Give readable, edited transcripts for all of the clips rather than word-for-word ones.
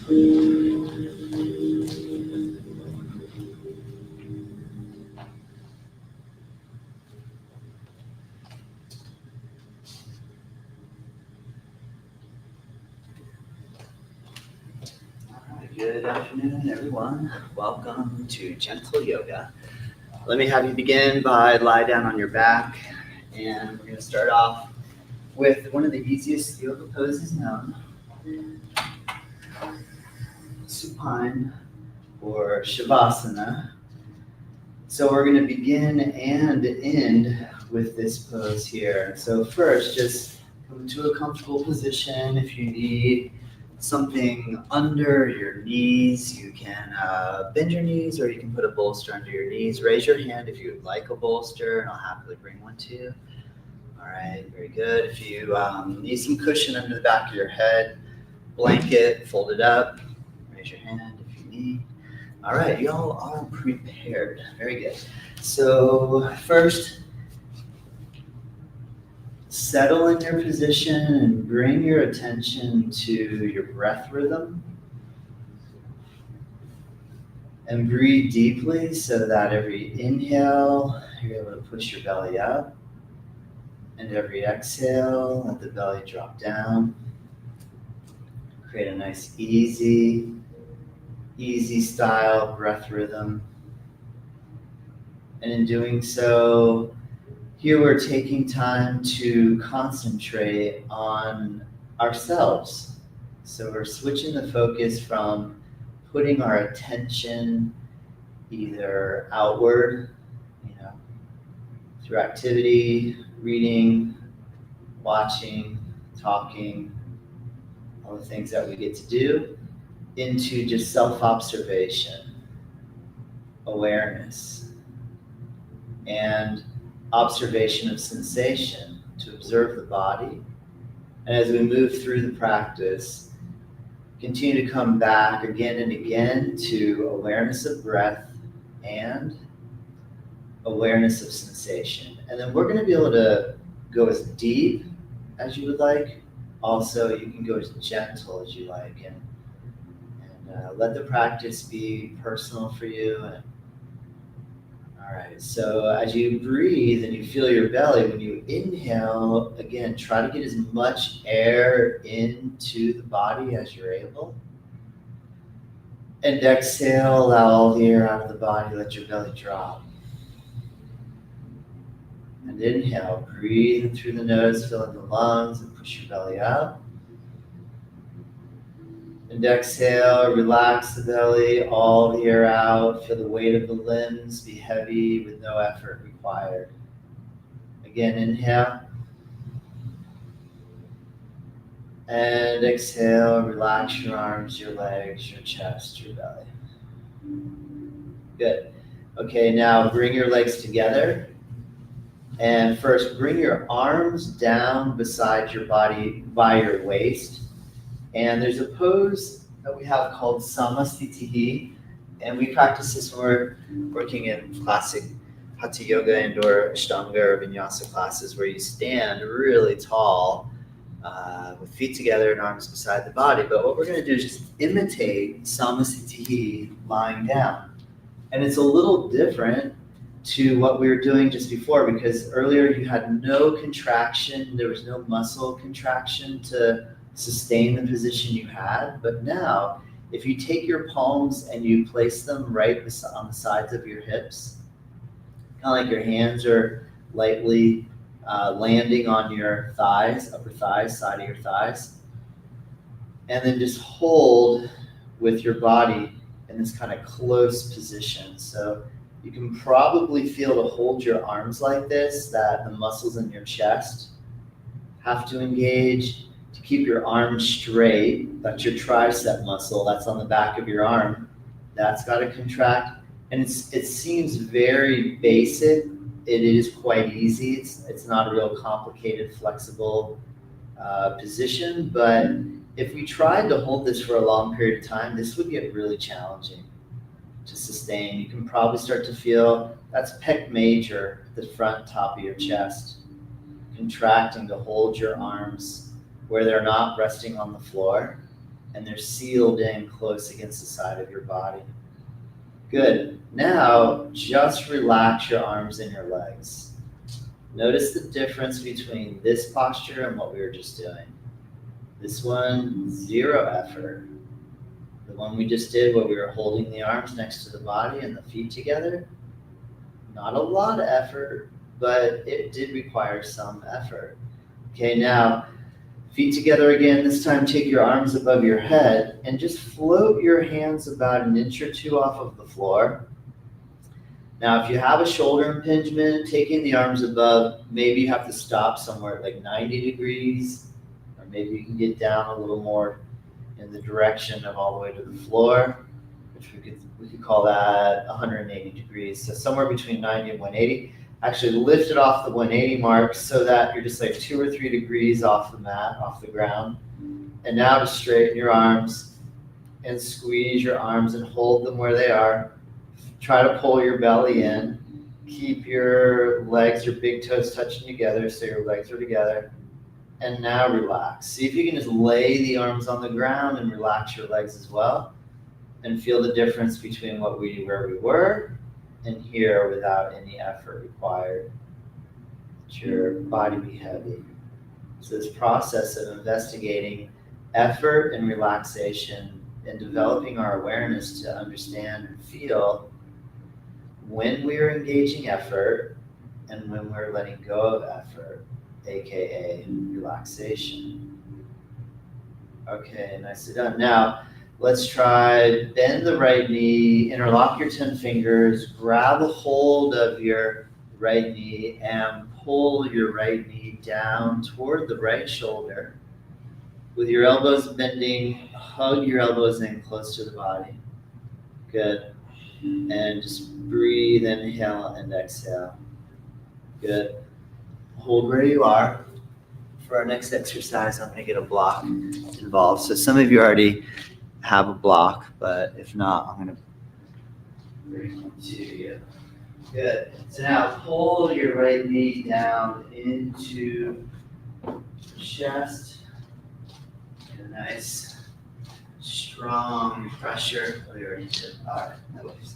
Good afternoon, everyone. Welcome to Gentle Yoga. Let me have you begin by lie down on your back, and we're going to start off with one of the easiest yoga poses known, supine or shavasana. So we're going to begin and end with this pose here. So first, just come to a comfortable position. If you need something under your knees, you can bend your knees, or you can put a bolster under your knees. Raise your hand if you would like a bolster, and I'll happily bring one to you. All right, very good. If you need some cushion under the back of your head, blanket, fold it up. Raise your hand if you need. All right, you all are prepared. Very good. So first, settle in your position and bring your attention to your breath rhythm. And breathe deeply so that every inhale, you're able to push your belly up. And every exhale, let the belly drop down. Create a nice easy style breath rhythm. And in doing so, here we're taking time to concentrate on ourselves. So we're switching the focus from putting our attention either outward, through activity, reading, watching, talking, all the things that we get to do, into just self-observation, awareness, and observation of sensation, to observe the body. And as we move through the practice, continue to come back again and again to awareness of breath and awareness of sensation. And then we're going to be able to go as deep as you would like. Also, you can go as gentle as you like, and let the practice be personal for you. All right, so as you breathe and you feel your belly, when you inhale, again, try to get as much air into the body as you're able. And exhale, allow all the air out of the body, let your belly drop. And inhale, breathe in through the nose, fill in the lungs, and push your belly out. And exhale, relax the belly, all the air out. Feel the weight of the limbs be heavy with no effort required. Again, inhale. And exhale, relax your arms, your legs, your chest, your belly. Good. Okay, now bring your legs together. And first, bring your arms down beside your body by your waist. And there's a pose that we have called Samasthiti, and we practice this when we're working in classic Hatha Yoga and or Ashtanga or Vinyasa classes, where you stand really tall with feet together and arms beside the body. But what we're going to do is just imitate Samasthiti lying down. And it's a little different to what we were doing just before, because earlier you had no contraction, there was no muscle contraction to sustain the position you had. But now, if you take your palms and you place them right on the sides of your hips, kind of like your hands are lightly landing on your thighs, upper thighs, side of your thighs, and then just hold with your body in this kind of close position. So you can probably feel to hold your arms like this, that the muscles in your chest have to engage. To keep your arms straight, that's your tricep muscle, that's on the back of your arm, that's got to contract. And it seems very basic. It is quite easy. It's not a real complicated, flexible position, but if we tried to hold this for a long period of time, this would get really challenging to sustain. You can probably start to feel that's pec major, the front top of your chest, contracting to hold your arms where they're not resting on the floor, and they're sealed in close against the side of your body. Good. Now, just relax your arms and your legs. Notice the difference between this posture and what we were just doing. This one, 0 effort. The one we just did where we were holding the arms next to the body and the feet together, not a lot of effort, but it did require some effort. Okay, now, feet together again. This time, take your arms above your head and just float your hands about an inch or 2 off of the floor. Now, if you have a shoulder impingement, taking the arms above, maybe you have to stop somewhere at like 90 degrees, or maybe you can get down a little more in the direction of all the way to the floor, which we could call that 180 degrees. So somewhere between 90 and 180. Actually lift it off the 180 mark so that you're just like 2 or 3 degrees off the mat, off the ground. And now to straighten your arms and squeeze your arms and hold them where they are. Try to pull your belly in. Keep your legs, your big toes touching together so your legs are together. And now relax. See if you can just lay the arms on the ground and relax your legs as well. And feel the difference between where we were and here without any effort required. Let your body be heavy. So this process of investigating effort and relaxation and developing our awareness to understand and feel when we're engaging effort and when we're letting go of effort, aka relaxation. Okay, nicely done. Now, let's try bend the right knee, interlock your 10 fingers, grab a hold of your right knee and pull your right knee down toward the right shoulder. With your elbows bending, hug your elbows in close to the body. Good. And just breathe, inhale and exhale. Good. Hold where you are. For our next exercise, I'm going to get a block involved. So some of you already have a block, but if not, I'm going to bring it to you. Good. So now pull your right knee down into the chest. Get a nice, strong pressure. Oh, you already did. All right. No worries.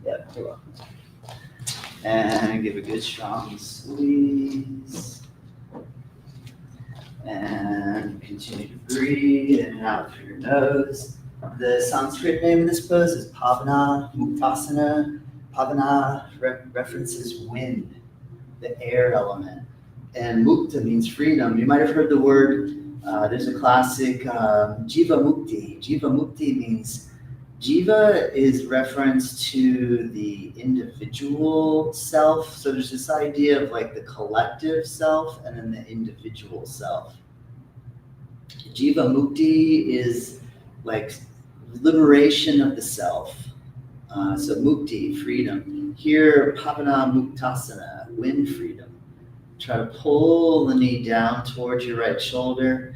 Yep, you're welcome. And give a good strong squeeze. And continue to breathe in and out through your nose. The Sanskrit name of this pose is Pavana Muktasana. Pavana references wind, the air element. And mukta means freedom. You might have heard the word, there's a classic, Jiva Mukti. Jiva Mukti means, Jiva is reference to the individual self. So there's this idea of like the collective self and then the individual self. Jiva Mukti is like liberation of the self. So Mukti, freedom. Here, Pavana Muktasana, wind freedom. Try to pull the knee down towards your right shoulder.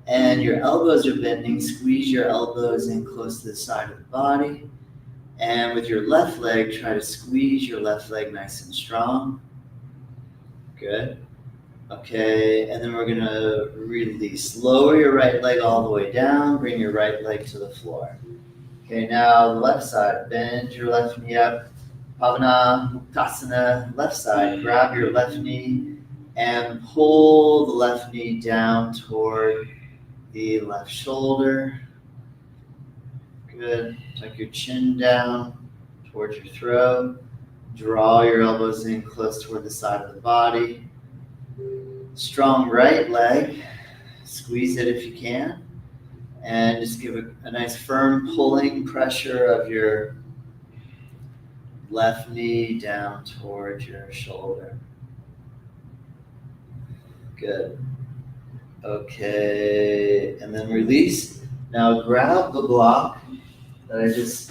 And your elbows are bending. Squeeze your elbows in close to the side of the body. And with your left leg, try to squeeze your left leg nice and strong. Good. Okay, and then we're going to release. Lower your right leg all the way down. Bring your right leg to the floor. Okay, now the left side. Bend your left knee up. Pavana Muktasana. Left side. Grab your left knee and pull the left knee down toward the left shoulder. Good. Tuck your chin down towards your throat. Draw your elbows in close toward the side of the body. Strong right leg. Squeeze it if you can. And just give a nice firm pulling pressure of your left knee down towards your shoulder. Good. Okay, and then release. Now grab the block that I just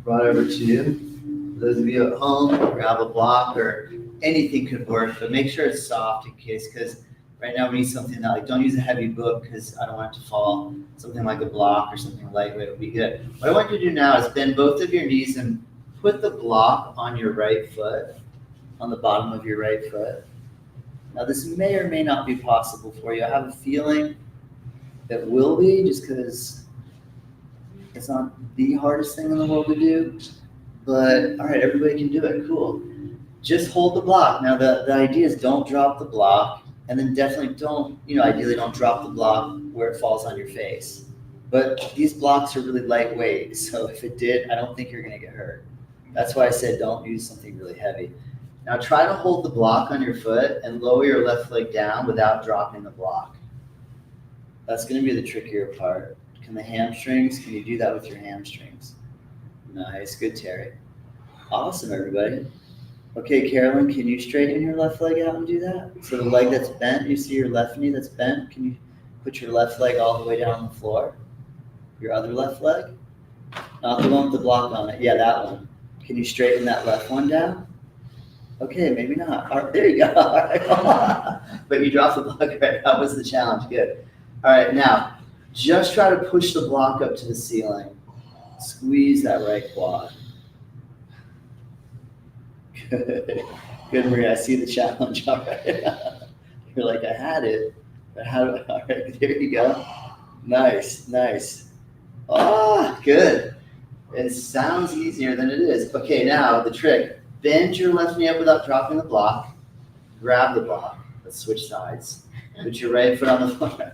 brought over to you. For those of you at home, grab a block or anything could work, but make sure it's soft in case, because right now we need something that, like, don't use a heavy book because I don't want it to fall. Something like a block or something lightweight would be good. What I want you to do now is bend both of your knees and put the block on your right foot, on the bottom of your right foot. Now this may or may not be possible for you. I have a feeling that will be, just because It's not the hardest thing in the world to do, but all right, everybody can do it. Cool. Just hold the block. Now, the idea is don't drop the block, and then definitely don't, ideally don't drop the block where it falls on your face. But these blocks are really lightweight, so if it did, I don't think you're gonna get hurt. That's why I said don't use something really heavy. Now try to hold the block on your foot and lower your left leg down without dropping the block. That's gonna be the trickier part. Can you do that with your hamstrings? Nice, good, Terry. Awesome, everybody. Okay, Carolyn, can you straighten your left leg out and do that? So the leg that's bent, you see your left knee that's bent, can you put your left leg all the way down on the floor? Your other left leg? Not the one with the block on it. Yeah, that one. Can you straighten that left one down? Okay, maybe not. All right, there you go. All right. But you dropped the block, right? That was the challenge. Good. All right, now, just try to push the block up to the ceiling. Squeeze that right quad. Good. Good, Maria. I see the challenge. All right. You're like, I had it. But how do I? All right, there you go. Nice, nice. Ah, good. It sounds easier than it is. Okay, now the trick. Bend your left knee up without dropping the block. Grab the block. Let's switch sides. Put your right foot on the floor.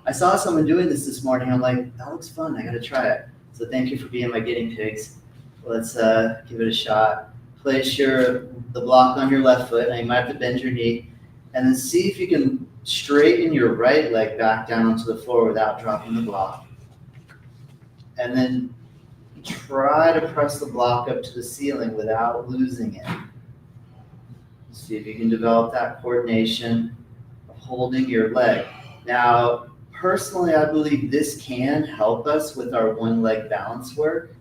I saw someone doing this morning. I'm like, that looks fun. I got to try it. So thank you for being my guinea pigs. Let's give it a shot. Place the block on your left foot. Now you might have to bend your knee. And then see if you can straighten your right leg back down onto the floor without dropping the block. And then try to press the block up to the ceiling without losing it. See if you can develop that coordination of holding your leg. Now, personally, I believe this can help us with our one leg balance work,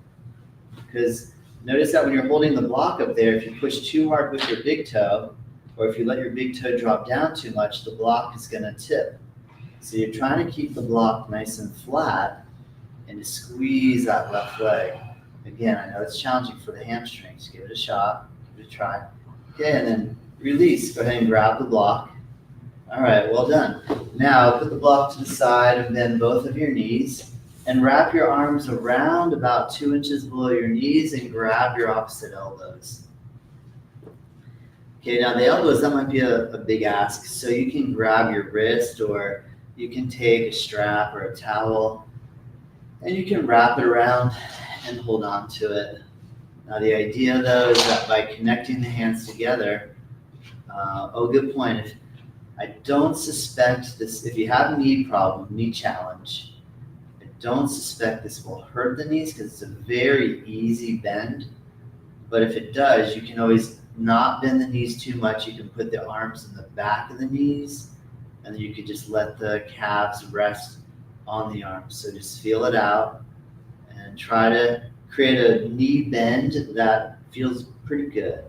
because notice that when you're holding the block up there, if you push too hard with your big toe, or if you let your big toe drop down too much, the block is going to tip. So you're trying to keep the block nice and flat and to squeeze that left leg. Again, I know it's challenging for the hamstrings. Give it a shot, give it a try. Okay, and then release. Go ahead and grab the block. All right, well done. Now put the block to the side and bend both of your knees and wrap your arms around about 2 inches below your knees and grab your opposite elbows. Okay, now the elbows, that might be a big ask. So you can grab your wrist, or you can take a strap or a towel and you can wrap it around and hold on to it. Now the idea though is that by connecting the hands together, good point. I don't suspect this, if you have a knee problem, knee challenge, I don't suspect this will hurt the knees because it's a very easy bend. But if it does, you can always not bend the knees too much. You can put the arms in the back of the knees, and then you could just let the calves rest on the arms. So just feel it out and try to create a knee bend that feels pretty good.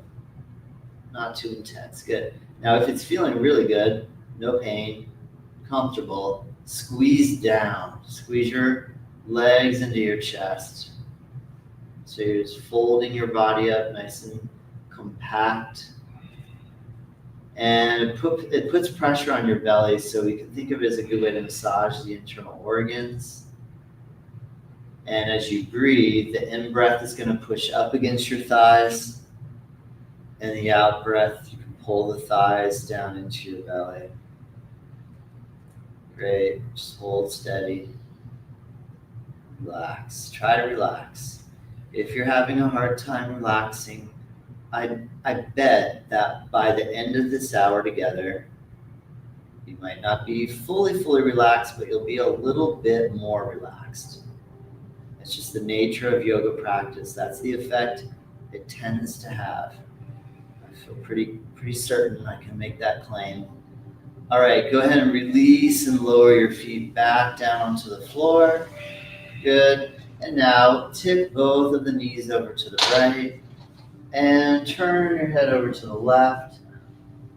Not too intense. Good. Now, if it's feeling really good, no pain, comfortable, squeeze down. Squeeze your legs into your chest. So you're just folding your body up nice and compact. And it puts pressure on your belly, so we can think of it as a good way to massage the internal organs. And as you breathe, the in-breath is going to push up against your thighs, and the out-breath, you can pull the thighs down into your belly. Great. Just hold steady. Relax. Try to relax. If you're having a hard time relaxing, I bet that by the end of this hour together, you might not be fully relaxed, but you'll be a little bit more relaxed. It's just the nature of yoga practice. That's the effect it tends to have. I feel pretty certain I can make that claim. All right, go ahead and release and lower your feet back down onto the floor. Good. And now tip both of the knees over to the right and turn your head over to the left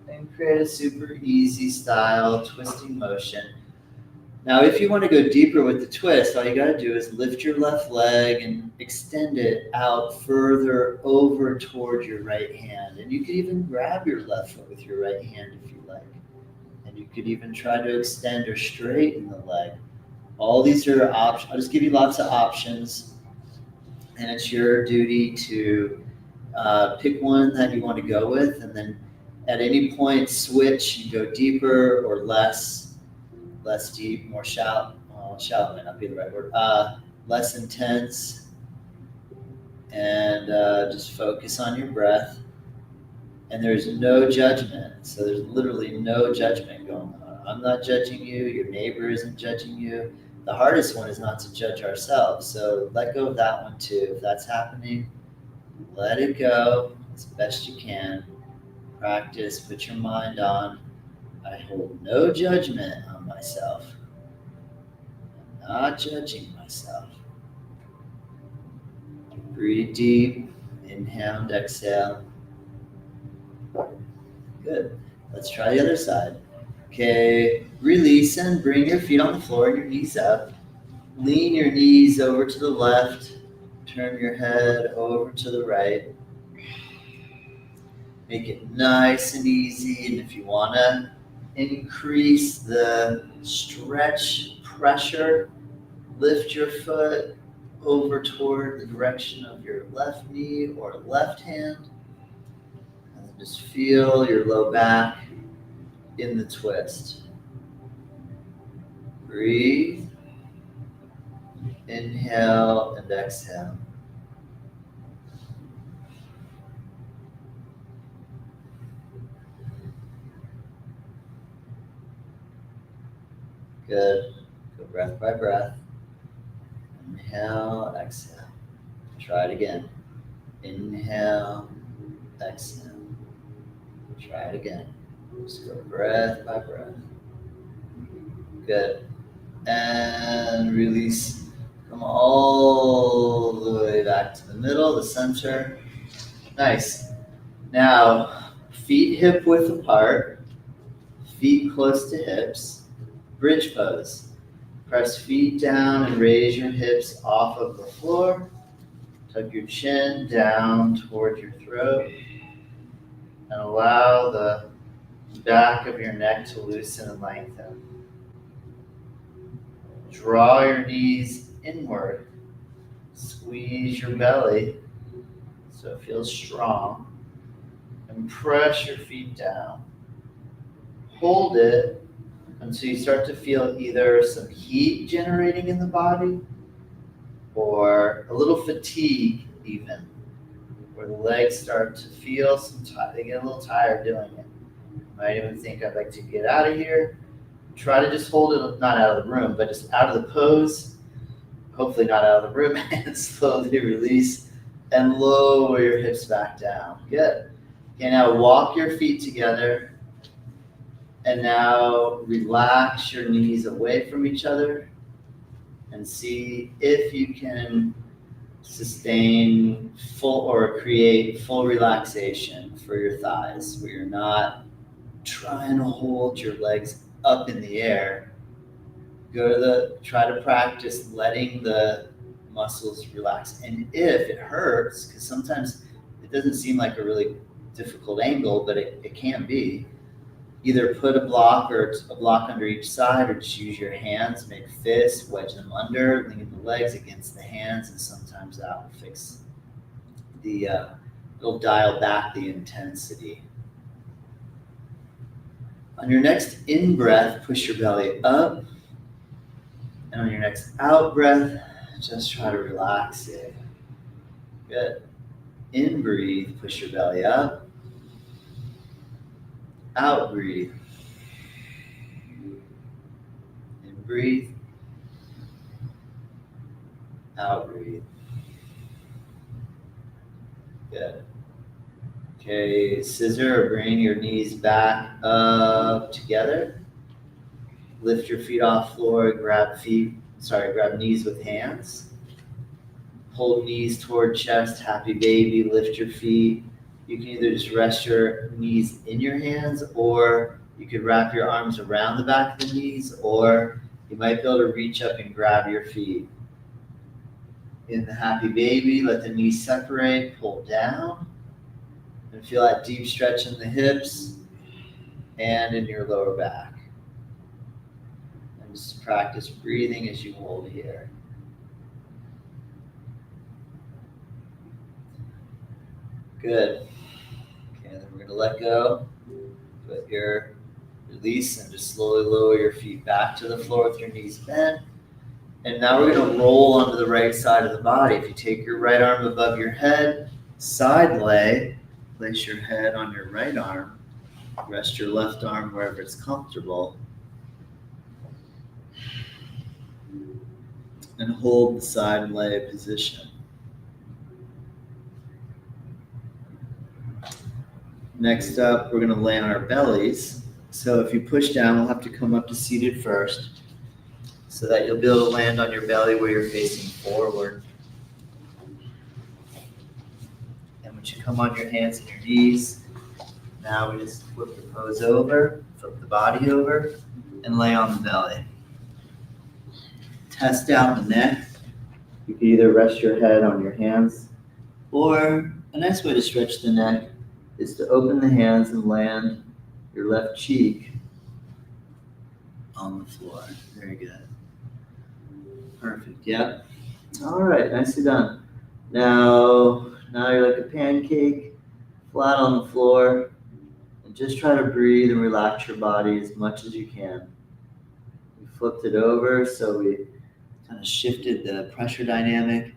and create a super easy style twisting motion. Now, if you want to go deeper with the twist, all you got to do is lift your left leg and extend it out further over toward your right hand. And you could even grab your left foot with your right hand if you like. And you could even try to extend or straighten the leg All these are options. I'll just give you lots of options, and it's your duty to pick one that you want to go with, and then at any point switch. You go deeper or less deep, more shallow. Well, shallow might not be the right word. Less intense, and just focus on your breath. And there's no judgment. So there's literally no judgment going on. I'm not judging you. Your neighbor isn't judging you. The hardest one is not to judge ourselves. So let go of that one too. If that's happening, let it go as best you can. Practice, put your mind on, I hold no judgment on myself. I'm not judging myself. Breathe deep, inhale and exhale. Good. Let's try the other side. Okay, release and bring your feet on the floor and your knees up. Lean your knees over to the left. Turn your head over to the right. Make it nice and easy. And if you want to increase the stretch pressure, lift your foot over toward the direction of your left knee or left hand. And then just feel your low back in the twist. Breathe. Inhale and exhale. Good. Go breath by breath. Inhale, exhale. Try it again. Inhale, exhale. Try it again. Just go breath by breath. Good. And release. Come all the way back to the middle, the center. Nice. Now, feet hip width apart, feet close to hips. Bridge pose. Press feet down and raise your hips off of the floor. Tuck your chin down toward your throat. And allow the back of your neck to loosen and lengthen. Draw your knees inward. Squeeze your belly so it feels strong. And press your feet down. Hold it until you start to feel either some heat generating in the body or a little fatigue even, where the legs start to feel they get a little tired doing it. You might even think, I'd like to get out of here. Try to just hold it, not out of the room, but just out of the pose, hopefully not out of the room, and slowly release and lower your hips back down. Good. Okay, now walk your feet together. And now relax your knees away from each other and see if you can sustain full or create full relaxation for your thighs, where you're not trying to hold your legs up in the air. Try to practice letting the muscles relax. And if it hurts, because sometimes it doesn't seem like a really difficult angle, but it can be, either put a block under each side, or just use your hands, make fists, wedge them under, lean the legs against the hands, and sometimes that will fix it'll dial back the intensity. On your next in breath, push your belly up, and on your next out breath, just try to relax it. Good. In breathe, push your belly up. Out breathe. In breathe. Out breathe. Good. Okay, scissor or bring your knees back up together. Lift your feet off floor, grab knees with hands. Hold knees toward chest, happy baby, lift your feet. You can either just rest your knees in your hands, or you could wrap your arms around the back of the knees, or you might be able to reach up and grab your feet. In the happy baby, let the knees separate, pull down, and feel that deep stretch in the hips and in your lower back. And Just practice breathing as you hold here. Good. Okay, then we're gonna let go. Put your release and just slowly lower your feet back to the floor with your knees bent. And now we're gonna roll onto the right side of the body. If you take your right arm above your head, side lay, place your head on your right arm, rest your left arm wherever it's comfortable, and hold the side lay position. Next up, we're gonna lay on our bellies. So if you push down, we'll have to come up to seated first so that you'll be able to land on your belly where you're facing forward. And once you come on your hands and your knees, now we just flip the pose over, flip the body over, and lay on the belly. Test out the neck. You can either rest your head on your hands, or a nice way to stretch the neck is to open the hands and land your left cheek on the floor. Very good. Perfect, yep. All right, nicely done. Now you're like a pancake, flat on the floor, and just try to breathe and relax your body as much as you can. We flipped it over, so we kind of shifted the pressure dynamic.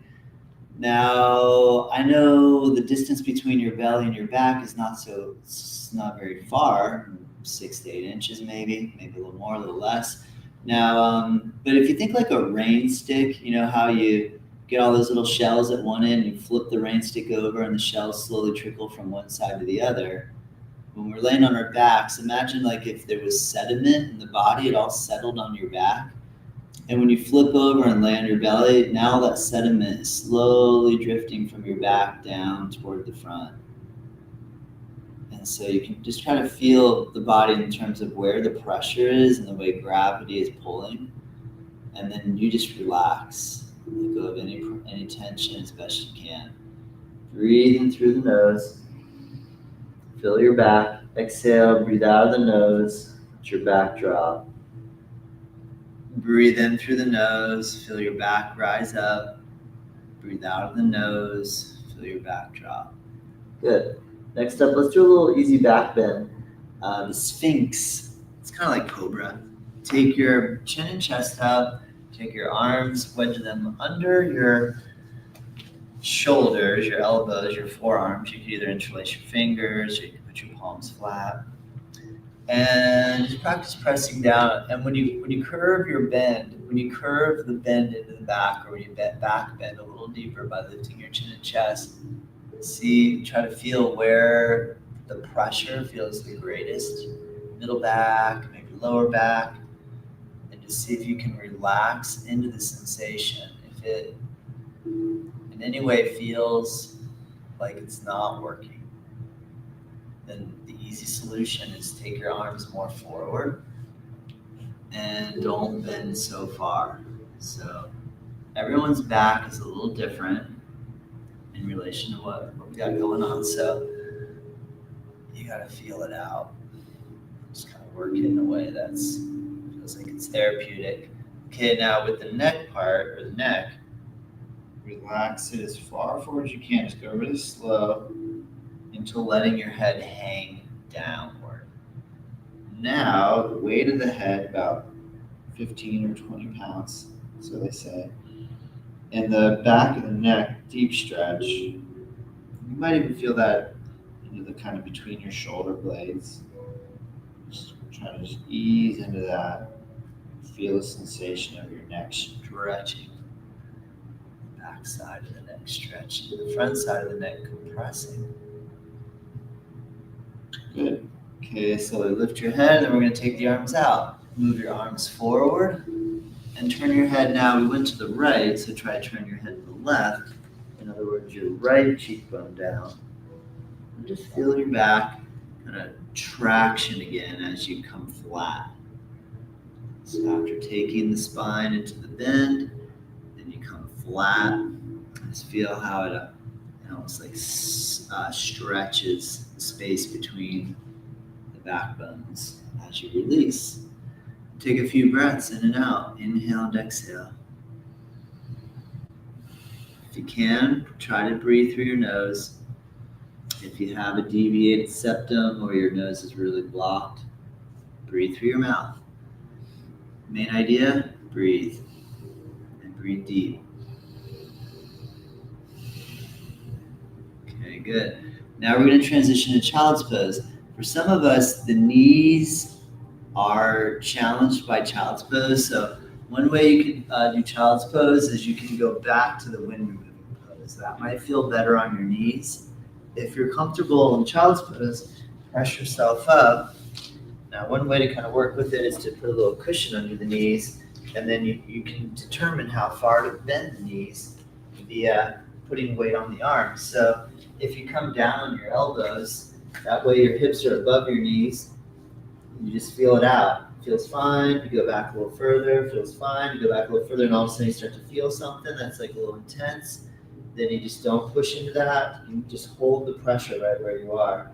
Now, I know the distance between your belly and your back is it's not very far, 6 to 8 inches maybe a little more, a little less. Now, but if you think like a rain stick, you know how you get all those little shells at one end, you flip the rain stick over and the shells slowly trickle from one side to the other. When we're laying on our backs, imagine like if there was sediment in the body, it all settled on your back. And when you flip over and lay on your belly, now that sediment is slowly drifting from your back down toward the front. And so you can just try to feel the body in terms of where the pressure is and the way gravity is pulling. And then you just relax. Let go of any tension as best you can. Breathe in through the nose. Fill your back. Exhale, breathe out of the nose. Let your back drop. Breathe in through the nose, feel your back rise up. Breathe out of the nose, feel your back drop. Good. Next up, let's do a little easy back bend. The Sphinx, it's kind of like Cobra. Take your chin and chest up, take your arms, wedge them under your shoulders, your elbows, your forearms. You can either interlace your fingers, or you can put your palms flat. And just practice pressing down. And when you curve your bend, when you curve the bend into the back, or when you back bend a little deeper by lifting your chin and chest, try to feel where the pressure feels the greatest. Middle back, maybe lower back, and just see if you can relax into the sensation. If it in any way feels like it's not working, then the easy solution is take your arms more forward and don't bend so far. So everyone's back is a little different in relation to what we got going on. So you got to feel it out. Just kind of work it in a way that's feels like it's therapeutic. Okay, now with the neck part, or the neck, relax it as far forward as you can. Just go really slow until letting your head hang downward. Now, the weight of the head, about 15 or 20 pounds, so they say. And the back of the neck, deep stretch. You might even feel that into the kind of between your shoulder blades. Just try to just ease into that. Feel the sensation of your neck stretching. Back side of the neck stretching. The front side of the neck compressing. Good. Okay, so lift your head, and then we're going to take the arms out. Move your arms forward and turn your head now. We went to the right, so try to turn your head to the left. In other words, your right cheekbone down. And just feel your back kind of traction again as you come flat. So after taking the spine into the bend, then you come flat. Just feel how it almost like stretches the space between the backbones as you release. Take a few breaths in and out. Inhale and exhale. If you can, try to breathe through your nose. If you have a deviated septum or your nose is really blocked, breathe through your mouth. Main idea, breathe. And breathe deep. Okay, good. Now we're going to transition to child's pose. For some of us, the knees are challenged by child's pose. So one way you can do child's pose is you can go back to the wind moving pose. That might feel better on your knees. If you're comfortable in child's pose, press yourself up. Now, one way to kind of work with it is to put a little cushion under the knees, and then you can determine how far to bend the knees via putting weight on the arms. So if you come down on your elbows, that way your hips are above your knees, you just feel it out. It feels fine, you go back a little further, feels fine, you go back a little further, and all of a sudden you start to feel something that's like a little intense. Then you just don't push into that, you just hold the pressure right where you are.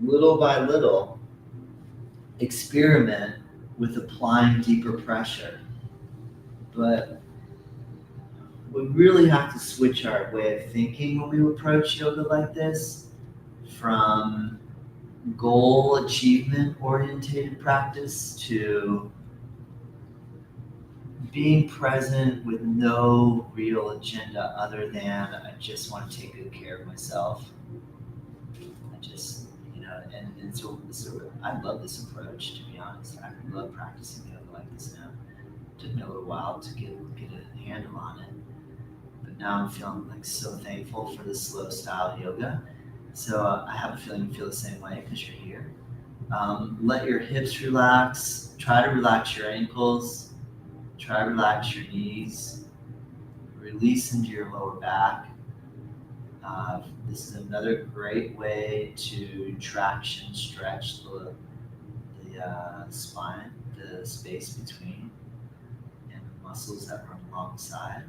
Little by little, experiment with applying deeper pressure. But we really have to switch our way of thinking when we approach yoga like this, from goal achievement oriented practice to being present with no real agenda other than I just want to take good care of myself. I just, and so I love this approach, to be honest. I love practicing yoga like this now. It took me a little while to get a handle on it. But now I'm feeling like so thankful for this slow style yoga. So I have a feeling you feel the same way because you're here. Let your hips relax. Try to relax your ankles. Try to relax your knees. Release into your lower back. This is another great way to traction stretch the spine, the space between, and the muscles that run alongside,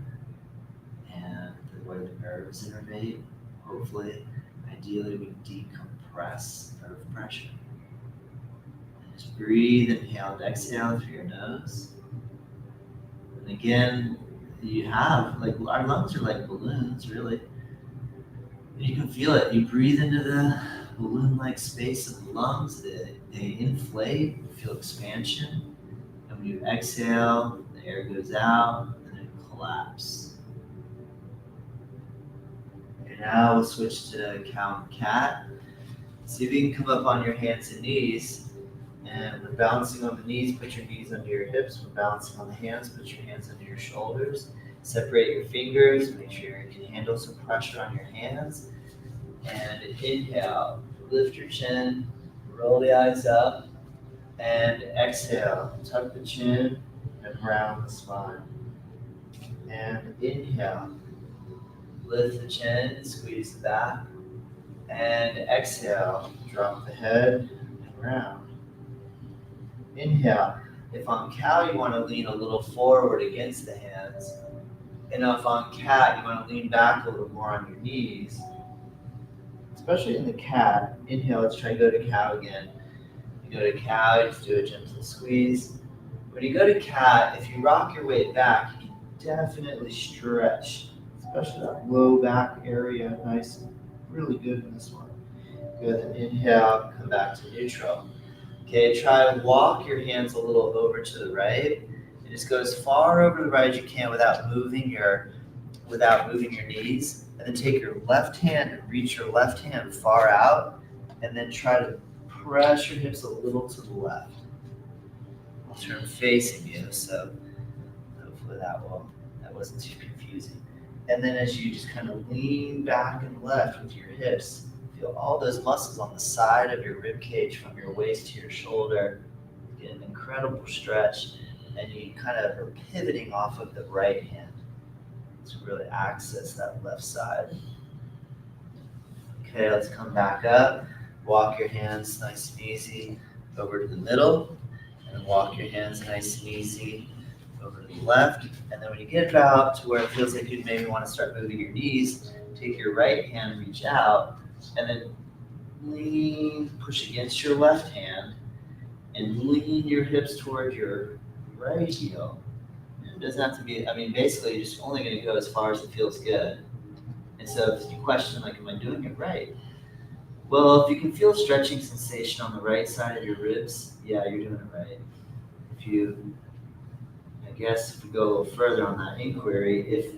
and where the nerves innervate. Hopefully, ideally, we decompress nerve pressure. And just breathe, inhale and exhale through your nose. And again, you have, like, our lungs are like balloons, really. You can feel it. You breathe into the balloon-like space of the lungs. They inflate, you feel expansion. And when you exhale, the air goes out and then collapse. Okay, now we'll switch to cow and cat. See if you can come up on your hands and knees. And when balancing on the knees, put your knees under your hips. When balancing on the hands, put your hands under your shoulders. Separate your fingers, make sure you can handle some pressure on your hands. And inhale, lift your chin, roll the eyes up, and exhale, tuck the chin and round the spine. And inhale, lift the chin, squeeze the back, and exhale, drop the head and round. Inhale, if on cow you want to lean a little forward against the hands, and if on cat you want to lean back a little more on your knees. Especially in the cat, inhale, let's try to go to cow again. You go to cow, you just do a gentle squeeze. When you go to cat, if you rock your weight back, you can definitely stretch, especially that low back area. Nice, really good in this one. Good, then inhale, come back to neutral. Okay, try to walk your hands a little over to the right. And just go as far over to the right as you can without moving your knees. And then take your left hand and reach your left hand far out, and then try to press your hips a little to the left. I'll turn facing you, so hopefully that wasn't too confusing. And then as you just kind of lean back and left with your hips, feel all those muscles on the side of your rib cage from your waist to your shoulder. Get an incredible stretch, and you kind of are pivoting off of the right hand to really access that left side. Okay, let's come back up. Walk your hands nice and easy over to the middle, and walk your hands nice and easy over to the left. And then when you get about to where it feels like you maybe want to start moving your knees, take your right hand, reach out, and then lean, push against your left hand, and lean your hips toward your right heel. It doesn't have to be, I mean, basically you're just only gonna go as far as it feels good. And so if you question, like, am I doing it right? Well, if you can feel stretching sensation on the right side of your ribs, yeah, you're doing it right. If you, I guess, if we go a little further on that inquiry, if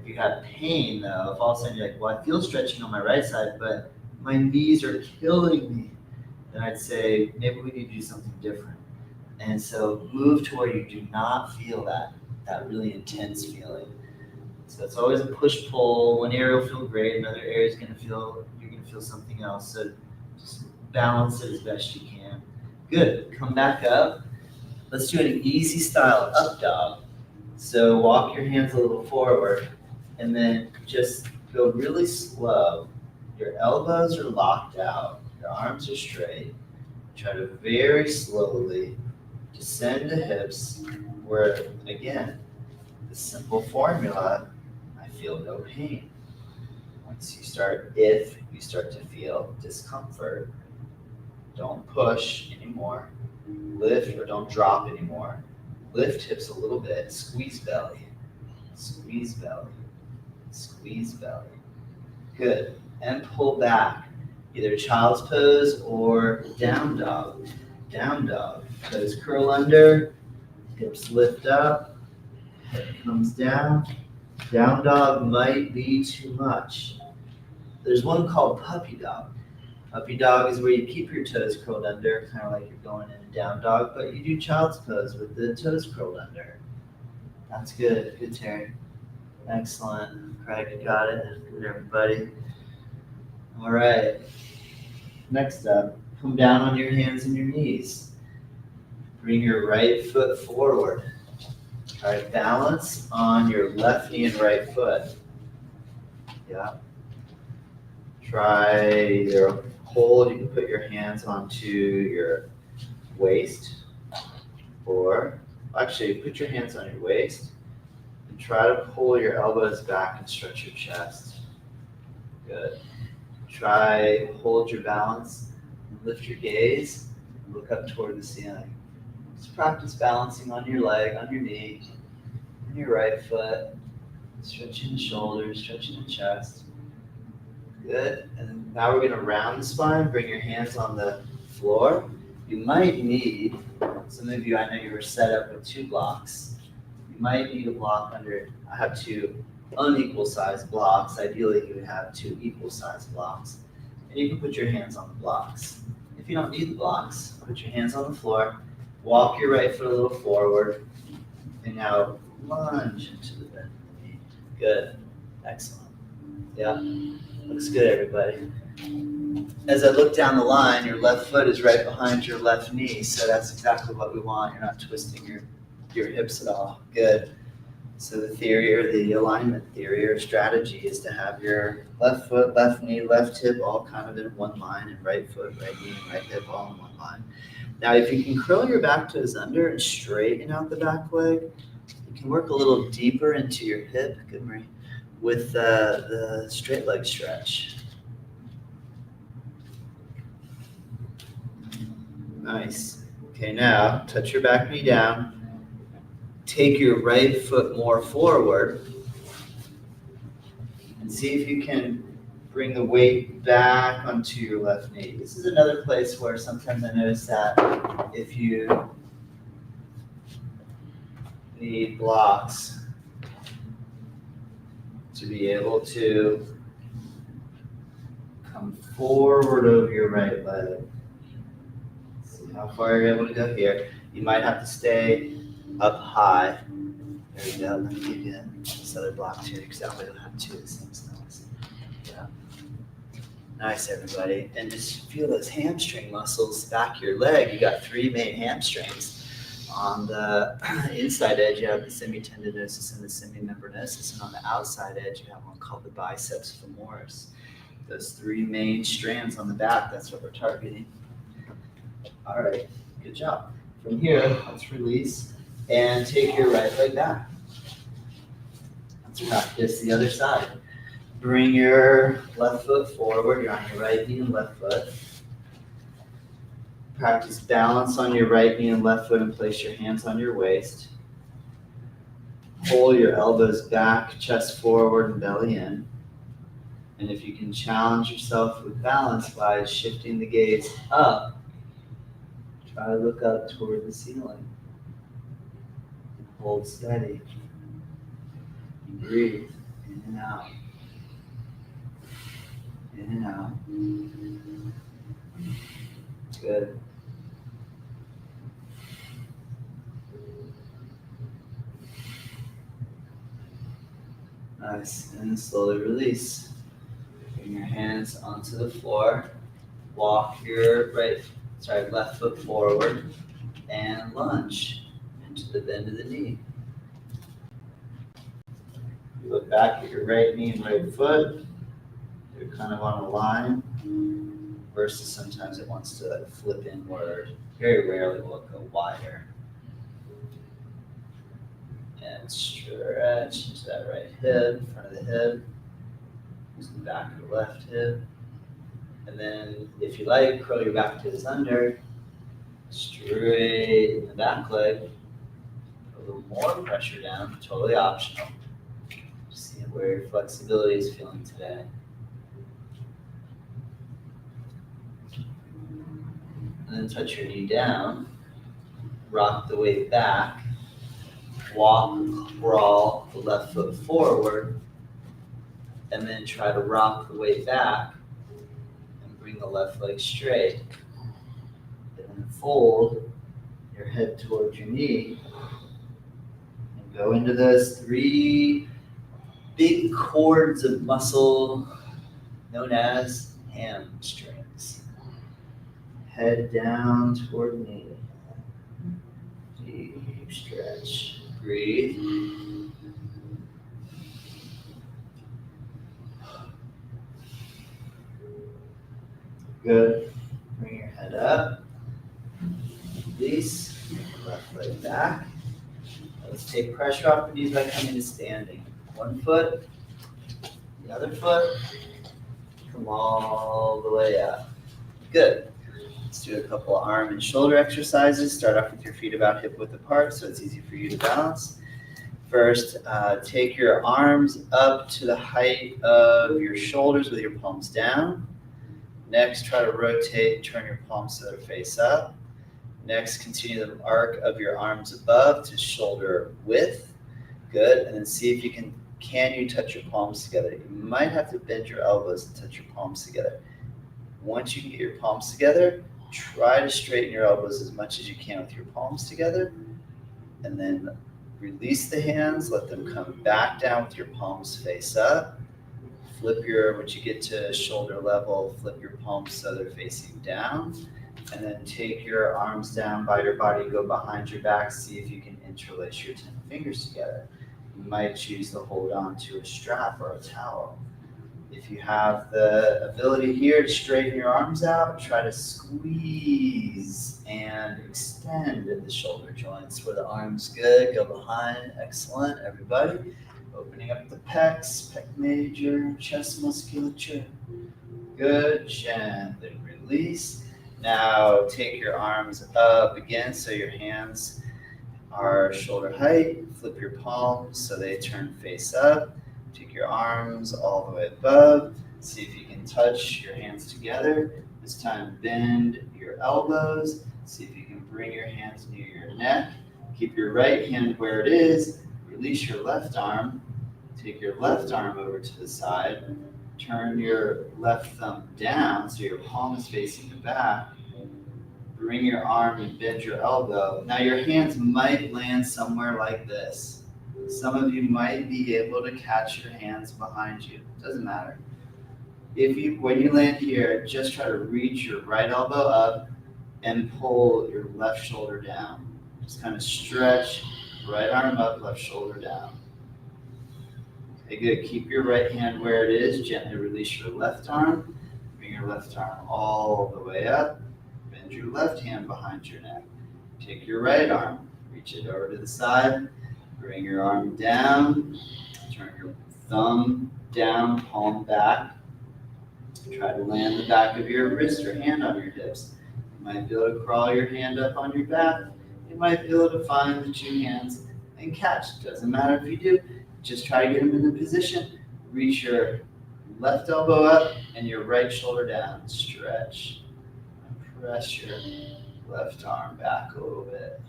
you have pain though, if all of a sudden you're like, well, I feel stretching on my right side, but my knees are killing me, then I'd say maybe we need to do something different. And so move to where you do not feel that really intense feeling. So it's always a push-pull. One area will feel great, another area is you're gonna feel something else. So just balance it as best you can. Good, come back up. Let's do an easy style up dog. So walk your hands a little forward and then just go really slow. Your elbows are locked out, your arms are straight. Try to very slowly descend the hips where, again, the simple formula, I feel no pain. If you start to feel discomfort, don't push anymore. Lift or don't drop anymore. Lift hips a little bit, squeeze belly, squeeze belly, squeeze belly. Good. And pull back, either child's pose or down dog. Down dog. Toes curl under, hips lift up, head comes down. Down dog might be too much. There's one called puppy dog. Puppy dog is where you keep your toes curled under, kind of like you're going in a down dog, but you do child's pose with the toes curled under. That's good. Good, Terry. Excellent. Craig, you got it. Good, everybody. All right. Next up, come down on your hands and your knees. Bring your right foot forward. Try to balance on your left knee and right foot. Yeah. Try either hold, you can put your hands onto your waist, or actually put your hands on your waist and try to pull your elbows back and stretch your chest. Good. Try hold your balance and lift your gaze and look up toward the ceiling. Just practice balancing on your leg, on your knee, on your right foot, stretching the shoulders, stretching the chest. Good. And now we're going to round the spine. Bring your hands on the floor. You might need, some of you, I know you were set up with 2 blocks. You might need a block under, I have 2 unequal sized blocks. Ideally, you would have 2 equal sized blocks. And you can put your hands on the blocks. If you don't need the blocks, put your hands on the floor. Walk your right foot a little forward. And now lunge into the bend of the knee. Good. Excellent. Yeah. Looks good, everybody. As I look down the line, your left foot is right behind your left knee, so that's exactly what we want. You're not twisting your hips at all. Good. So the theory, or the alignment theory or strategy, is to have your left foot, left knee, left hip all kind of in one line, and right foot, right knee, and right hip all in one line. Now, if you can curl your back toes under and straighten out the back leg, you can work a little deeper into your hip. Good, Marie. With the straight leg stretch. Nice. Okay, now touch your back knee down. Take your right foot more forward and see if you can bring the weight back onto your left knee. This is another place where sometimes I notice that if you need blocks to be able to come forward over your right leg. See how far you're able to go here. You might have to stay up high. There you go. Let me give you this other block too, because that way you'll have 2 of the same size. Yeah. Nice, everybody. And just feel those hamstring muscles back your leg. You got 3 main hamstrings. On the inside edge, you have the semitendinosus and the semimembranosus, and on the outside edge, you have one called the biceps femoris. Those 3 main strands on the back, that's what we're targeting. All right, good job. From here, let's release and take your right leg back. Let's practice the other side. Bring your left foot forward. You're on your right knee and left foot. Practice balance on your right knee and left foot and place your hands on your waist. Pull your elbows back, chest forward, and belly in. And if you can challenge yourself with balance by shifting the gaze up, try to look up toward the ceiling. And hold steady. And breathe in and out. In and out. Good. Nice. And slowly release. Bring your hands onto the floor. Walk your left foot forward and lunge into the bend of the knee. You look back at your right knee and right foot. They're kind of on a line. Versus sometimes it wants to flip inward. Very rarely will it go wider. And stretch into that right hip, front of the hip. Use the back of the left hip. And then, if you like, curl your back toes under. Straighten the back leg. Put a little more pressure down, totally optional. Just see where your flexibility is feeling today. And then touch your knee down. Rock the weight back. Walk, crawl the left foot forward. And then try to rock the weight back. And bring the left leg straight. And then fold your head towards your knee. And go into those 3 big cords of muscle known as hamstrings. Head down toward knee. Deep stretch. Breathe. Good. Bring your head up. Release. Left leg back. Let's take pressure off the knees by coming to standing. One foot. The other foot. Come all the way up. Good. Let's do a couple arm and shoulder exercises. Start off with your feet about hip width apart so it's easy for you to balance. First, take your arms up to the height of your shoulders with your palms down. Next, try to rotate, turn your palms so they're face up. Next, continue the arc of your arms above to shoulder width. Good. And then see if you can you touch your palms together? You might have to bend your elbows and touch your palms together. Once you can get your palms together, try to straighten your elbows as much as you can with your palms together. And then release the hands, let them come back down with your palms face up. When you get to shoulder level, flip your palms so they're facing down. And then take your arms down by your body, go behind your back, see if you can interlace your 10 fingers together. You might choose to hold on to a strap or a towel. If you have the ability here to straighten your arms out, try to squeeze and extend the shoulder joints where the arm's good. Go behind. Excellent, everybody. Opening up the pecs, pec major, chest musculature. Good. Gently release. Now take your arms up again so your hands are shoulder height. Flip your palms so they turn face up. Take your arms all the way above. See if you can touch your hands together. This time bend your elbows. See if you can bring your hands near your neck. Keep your right hand where it is. Release your left arm. Take your left arm over to the side. Turn your left thumb down so your palm is facing the back. Bring your arm and bend your elbow. Now your hands might land somewhere like this. Some of you might be able to catch your hands behind you. Doesn't matter. When you land here, just try to reach your right elbow up and pull your left shoulder down. Just kind of stretch, right arm up, left shoulder down. Okay, good. Keep your right hand where it is. Gently release your left arm. Bring your left arm all the way up. Bend your left hand behind your neck. Take your right arm. Reach it over to the side. Bring your arm down. Turn your thumb down, palm back. Try to land the back of your wrist or hand on your hips. might be able to crawl your hand up on your back. You might be able to find the two hands and catch. Doesn't matter if you do. Just try to get them in the position. Reach your left elbow up and your right shoulder down. Stretch. Press your left arm back a little bit.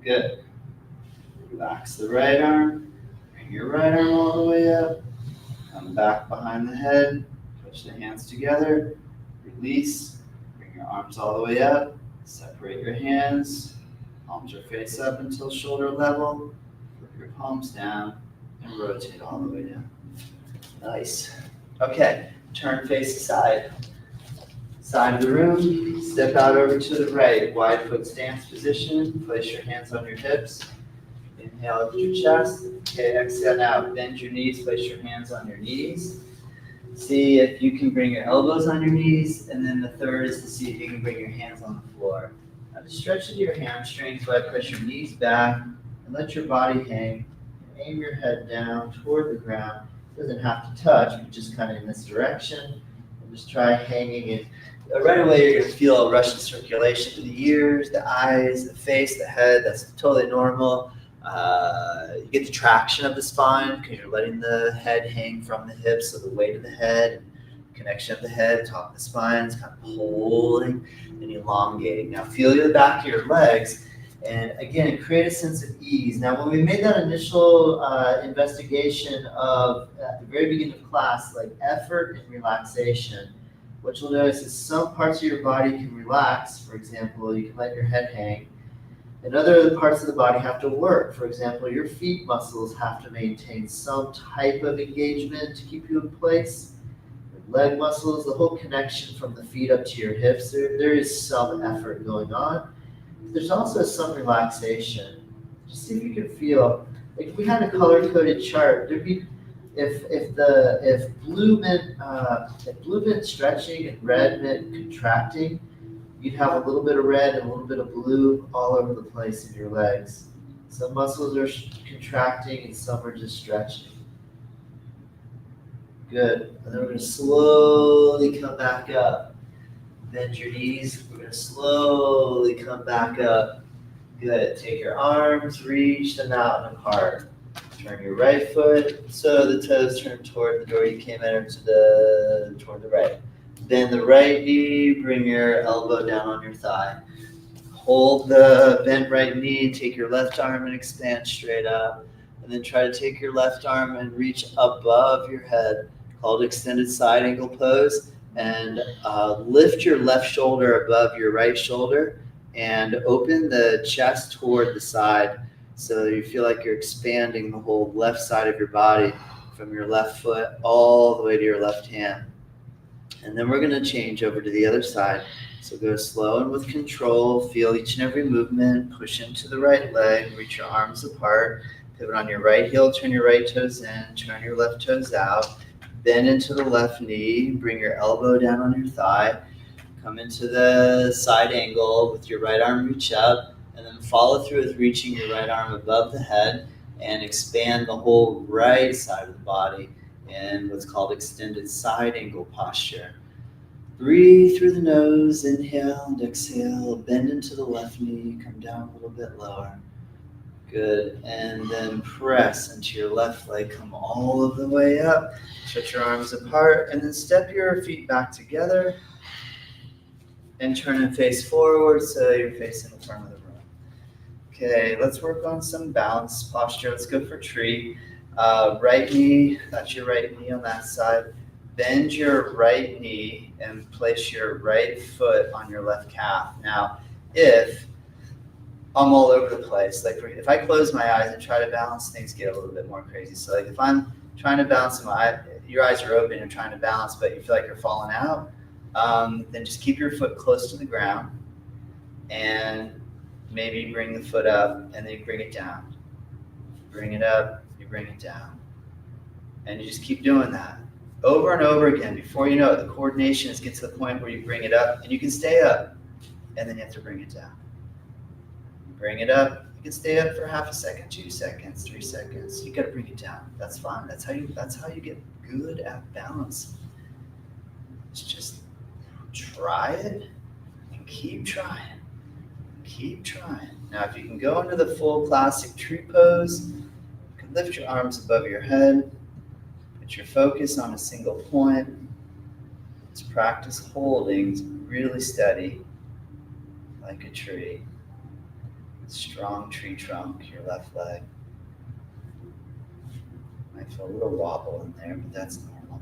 Good. Relax the right arm. Bring your right arm all the way up. Come back behind the head. Push the hands together. Release. Bring your arms all the way up. Separate your hands. Palms are face up until shoulder level. Flip your palms down and rotate all the way down. Nice. Okay, turn face aside. Side of the room, step out over to the right. Wide foot stance position. Place your hands on your hips. Inhale up your chest. Okay, exhale now. Bend your knees. Place your hands on your knees. See if you can bring your elbows on your knees. And then the third is to see if you can bring your hands on the floor. Now just stretch into your hamstrings by push your knees back and let your body hang. Aim your head down toward the ground. It doesn't have to touch, but just kind of in this direction. And just try hanging it. Right away, you're going to feel a rush of circulation to the ears, the eyes, the face, the head. That's totally normal. You get the traction of the spine because you're letting the head hang from the hips, so the weight of the head, connection of the head, top of the spine is kind of holding and elongating. Now feel the back of your legs, and again, create a sense of ease. Now, when we made that initial investigation of at the very beginning of class, like effort and relaxation, what you'll notice is some parts of your body can relax. For example, you can let your head hang. And other parts of the body have to work. For example, your feet muscles have to maintain some type of engagement to keep you in place. Your leg muscles, the whole connection from the feet up to your hips, there is some effort going on. There's also some relaxation. Just see if you can feel, like if we had a color-coded chart, there'd be, if blue meant stretching and red meant contracting, you'd have a little bit of red and a little bit of blue all over the place in your legs. Some muscles are contracting and some are just stretching. Good. And then we're going to slowly come back up. Bend your knees. We're going to slowly come back up. Good. Take your arms, reach them out and apart. Turn your right foot so the toes turn toward the door you came in, or toward the right. Bend the right knee, bring your elbow down on your thigh. Hold the bent right knee, take your left arm and expand straight up. And then try to take your left arm and reach above your head, called extended side angle pose. And lift your left shoulder above your right shoulder and open the chest toward the side so you feel like you're expanding the whole left side of your body from your left foot all the way to your left hand. And then we're going to change over to the other side. So go slow and with control. Feel each and every movement. Push into the right leg. Reach your arms apart. Pivot on your right heel. Turn your right toes in. Turn your left toes out. Bend into the left knee. Bring your elbow down on your thigh. Come into the side angle with your right arm. Reach up. And then follow through with reaching your right arm above the head and expand the whole right side of the body in what's called extended side angle posture. Breathe through the nose, inhale and exhale, bend into the left knee, come down a little bit lower. Good, and then press into your left leg, come all of the way up, stretch your arms apart, and then step your feet back together and turn and face forward so you're facing the front of the room. Okay, let's work on some balance posture. Let's go for tree. Right knee, that's your right knee on that side. Bend your right knee and place your right foot on your left calf. Now, if I'm all over the place, like if I close my eyes and try to balance, things get a little bit more crazy. So like if I'm trying to balance, your eyes are open, you're trying to balance, but you feel like you're falling out, then just keep your foot close to the ground and maybe bring the foot up and then you bring it down. Bring it up, you bring it down. And you just keep doing that over and over again. Before you know it, the coordination is get to the point where you bring it up and you can stay up and then you have to bring it down. Bring it up, you can stay up for half a second, 2 seconds, 3 seconds. You gotta bring it down. That's fine. That's how you get good at balance. It's just try it. Keep trying. Keep trying. Now, if you can go into the full classic tree pose, you can lift your arms above your head. Put your focus on a single point. Just practice holding really steady, like a tree. Strong tree trunk, your left leg. Might feel a little wobble in there, but that's normal.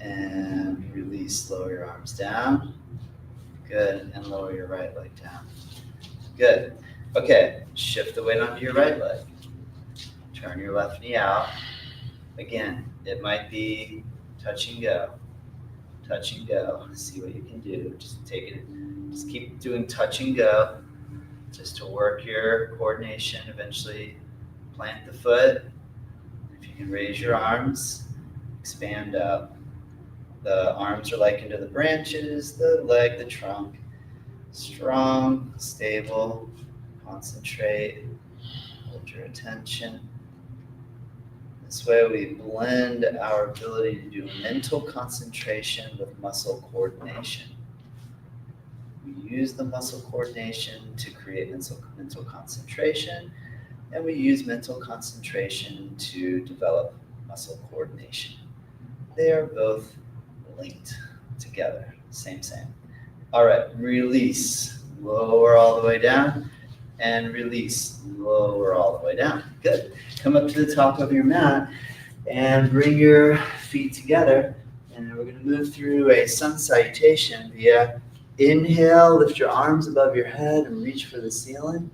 And release, lower your arms down. Good, and lower your right leg down. Good. Okay, shift the weight onto your right leg. Turn your left knee out. Again, it might be touch and go. Touch and go. See what you can do. Just take it, just keep doing touch and go, just to work your coordination. Eventually, plant the foot. If you can raise your arms, expand up. The arms are likened to the branches, the leg, the trunk. Strong, stable, concentrate, hold your attention. This way we blend our ability to do mental concentration with muscle coordination. We use the muscle coordination to create mental concentration, and we use mental concentration to develop muscle coordination. They are both linked together, same. All right, release, lower all the way down, and release, lower all the way down. Good. Come up to the top of your mat and bring your feet together, and then we're going to move through a sun salutation via inhale, lift your arms above your head and reach for the ceiling.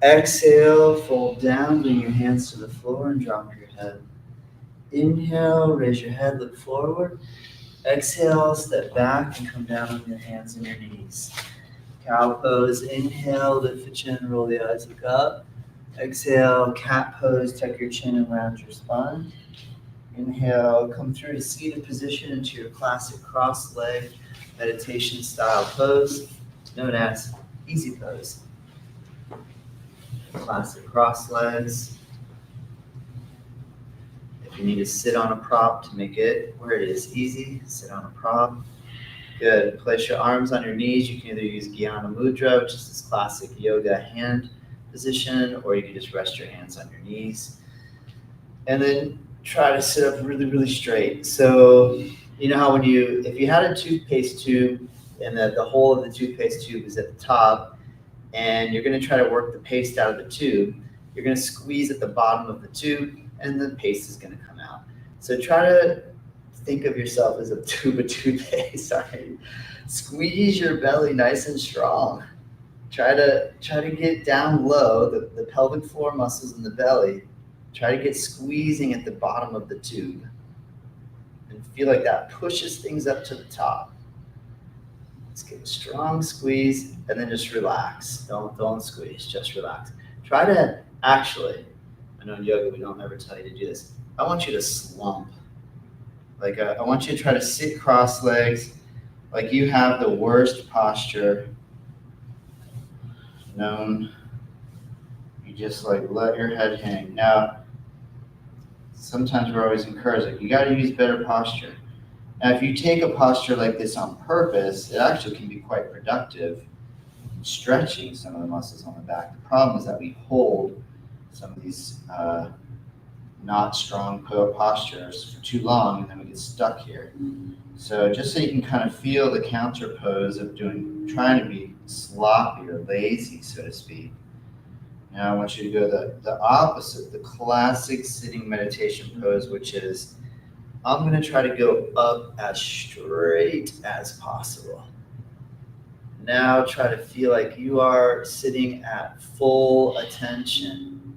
Exhale, fold down, bring your hands to the floor and drop your head. Inhale, raise your head, look forward. Exhale, step back and come down on your hands and your knees. Cow pose, inhale, lift the chin, roll the eyes, look up. Exhale, cat pose, tuck your chin and round your spine. Inhale, come through to seated position into your classic cross leg meditation style pose, known as easy pose. Classic cross legs. If you need to sit on a prop to make it where it is easy, sit on a prop. Good. Place your arms on your knees. You can either use Jnana Mudra, which is this classic yoga hand position, or you can just rest your hands on your knees. And then try to sit up really, really straight. So you know how if you had a toothpaste tube and the hole of the toothpaste tube is at the top, and you're going to try to work the paste out of the tube, you're going to squeeze at the bottom of the tube, and the paste is going to come out. So try to think of yourself as a tube of toothpaste. Sorry. Squeeze your belly nice and strong. Try to get down low, the pelvic floor muscles in the belly. Try to get squeezing at the bottom of the tube. And feel like that pushes things up to the top. Let's get a strong squeeze and then just relax. Don't squeeze, just relax. Try to actually, I know in yoga we don't ever tell you to do this. I want you to slump. Like I want you to try to sit cross legs like you have the worst posture known. You just like let your head hang. Now, sometimes we're always encouraged, like you got to use better posture. Now, if you take a posture like this on purpose, it actually can be quite productive in stretching some of the muscles on the back. The problem is that we hold some of these not strong postures for too long, and then we get stuck here. So just so you can kind of feel the counter pose of trying to be sloppy or lazy, so to speak. Now I want you to go the opposite, the classic sitting meditation pose, which is I'm going to try to go up as straight as possible. Now try to feel like you are sitting at full attention,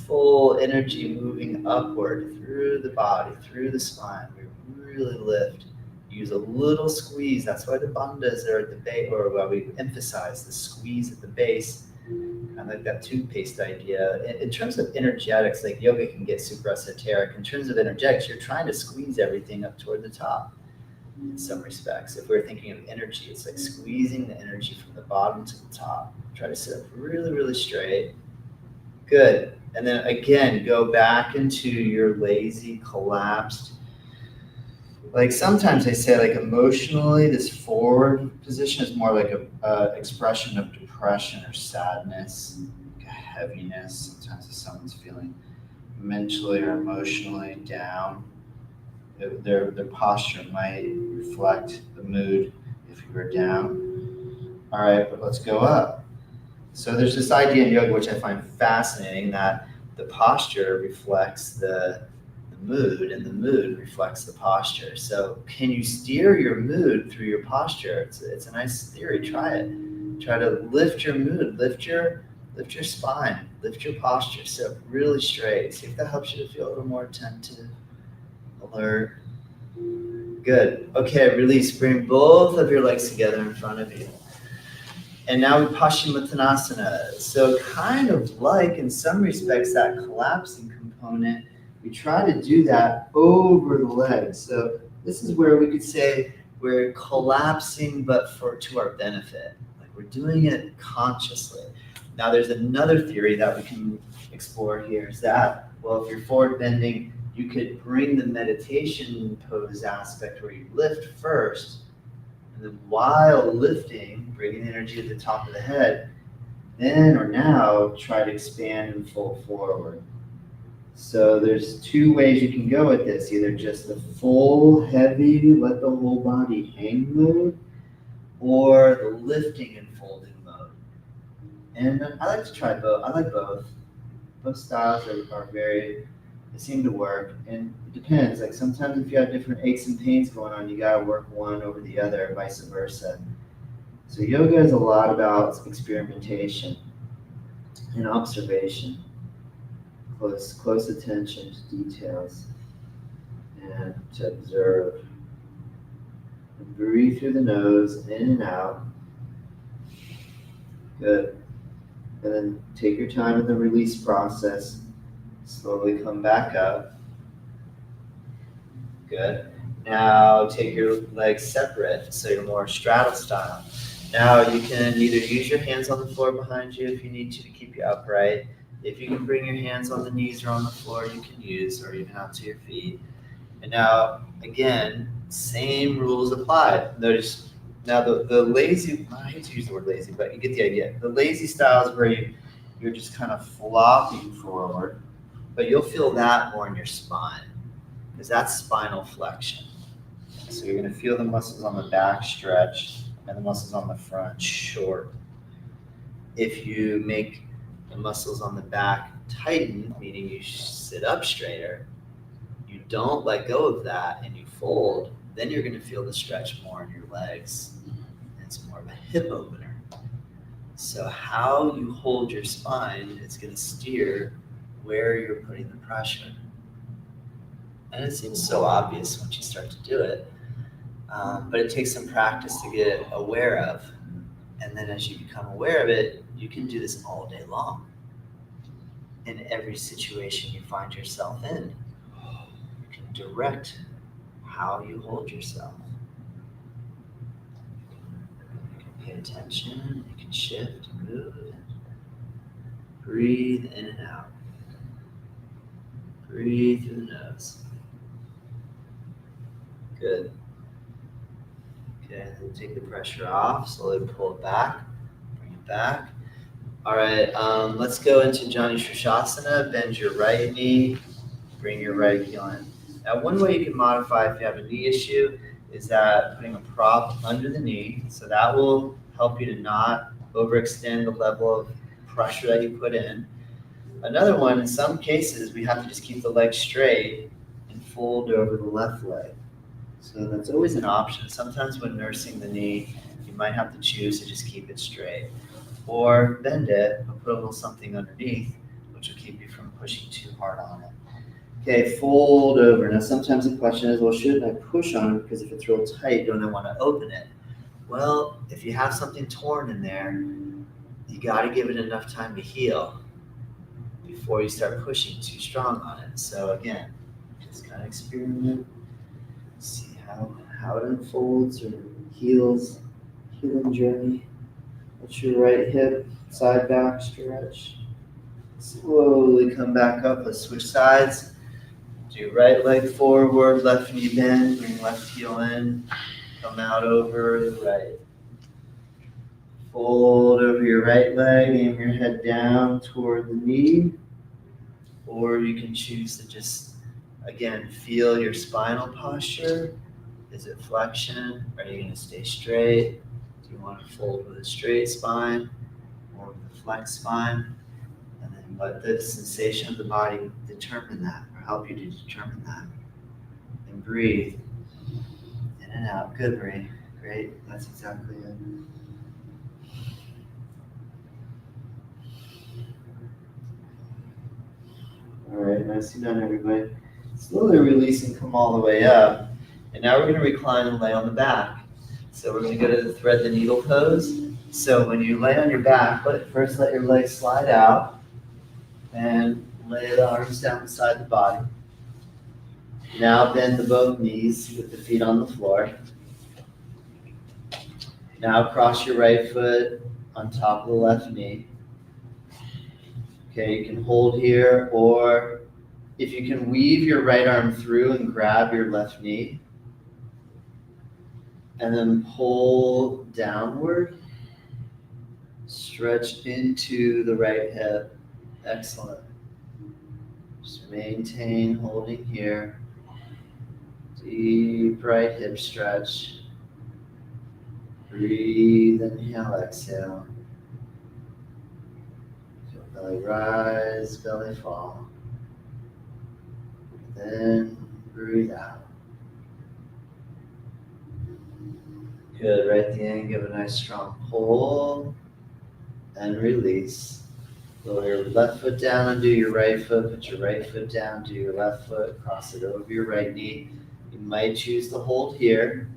full energy moving upward through the body, through the spine. We really lift. Use a little squeeze. That's why the bandhas are at the base, or why we emphasize the squeeze at the base, kind of like that toothpaste idea. In terms of energetics, like yoga can get super esoteric. In terms of energetics, you're trying to squeeze everything up toward the top in some respects. If we're thinking of energy, it's like squeezing the energy from the bottom to the top. Try to sit up really, really straight. Good. And then again, go back into your lazy, collapsed Like sometimes they say like emotionally, this forward position is more like a expression of depression or sadness, like a heaviness. Sometimes if someone's feeling mentally or emotionally down, their posture might reflect the mood if you were down. All right, but let's go up. So there's this idea in yoga which I find fascinating that the posture reflects the mood and the mood reflects the posture. So can you steer your mood through your posture? It's a nice theory. Try it. Try to lift your mood, lift your spine, lift your posture, sit up really straight. See if that helps you to feel a little more attentive, alert. Good. Okay, release. Bring both of your legs together in front of you. And now we Paschimottanasana. So kind of like, in some respects, that collapsing component, we try to do that over the legs. So this is where we could say we're collapsing, but to our benefit. Like we're doing it consciously. Now there's another theory that we can explore here is that, well, if you're forward bending, you could bring the meditation pose aspect where you lift first, and then while lifting, bringing the energy to the top of the head, then or now try to expand and fold forward. So there's two ways you can go with this, either just the full, heavy, let the whole body hang mode, or the lifting and folding mode. And I like to try both. I like both. Both styles are very, they seem to work. And it depends. Like sometimes if you have different aches and pains going on, you gotta work one over the other, vice versa. So yoga is a lot about experimentation and observation, close attention to details, and to observe. And breathe through the nose, in and out. Good. And then take your time in the release process. Slowly come back up. Good. Now take your legs separate, so you're more straddle style. Now you can either use your hands on the floor behind you if you need to keep you upright. If you can bring your hands on the knees or on the floor, you can use, or even out to your feet. And now, again, same rules apply. Notice now the lazy, I hate to use the word lazy, but you get the idea. The lazy style is where you're just kind of flopping forward, but you'll feel that more in your spine because that's spinal flexion. So you're going to feel the muscles on the back stretch and the muscles on the front short. If you make the muscles on the back tighten, meaning you sit up straighter, you don't let go of that and you fold, then you're going to feel the stretch more in your legs. It's more of a hip opener. So how you hold your spine is going to steer where you're putting the pressure. And it seems so obvious once you start to do it. But it takes some practice to get aware of. And then as you become aware of it, you can do this all day long. In every situation you find yourself in, you can direct how you hold yourself. You can pay attention, you can shift, move, breathe in and out. Breathe through the nose. Good. Okay, then take the pressure off, slowly pull it back, bring it back. All right, let's go into Jani Shirshasana. Bend your right knee, bring your right heel in. Now, one way you can modify if you have a knee issue is that putting a prop under the knee, so that will help you to not overextend the level of pressure that you put in. Another one, in some cases, we have to just keep the leg straight and fold over the left leg. So that's always an option. Sometimes when nursing the knee, you might have to choose to just keep it straight. Or bend it, but put a little something underneath, which will keep you from pushing too hard on it. Okay, fold over. Now sometimes the question is, well, shouldn't I push on it? Because if it's real tight, don't I want to open it? Well, if you have something torn in there, you got to give it enough time to heal before you start pushing too strong on it. So again, just kind of experiment, see how it unfolds or heals, healing journey. Let your right hip side back stretch. Slowly come back up. Let's switch sides. Do right leg forward, left knee bend, bring left heel in, come out over the right. Fold over your right leg, aim your head down toward the knee, or you can choose to just, again, feel your spinal posture. Is it flexion? Are you going to stay straight? Do you want to fold with a straight spine or with a flexed spine? And then let the sensation of the body determine that, or help you to determine that. And breathe in and out. Good, Marie. Great. That's exactly it. All right, nicely done, everybody. Slowly release and come all the way up. And now we're going to recline and lay on the back. So we're going to go to the thread the needle pose. So when you lay on your back, first let your legs slide out and lay the arms down beside the body. Now bend the both knees with the feet on the floor. Now cross your right foot on top of the left knee. Okay, you can hold here, or if you can weave your right arm through and grab your left knee, and then pull downward, stretch into the right hip. Excellent. Just maintain holding here. Deep right hip stretch. Breathe, inhale, exhale. Feel belly rise, belly fall. Then breathe out. Good, right at the end, give a nice strong pull and release. Lower your left foot down, undo your right foot, put your right foot down, do your left foot, cross it over your right knee. You might choose to hold here.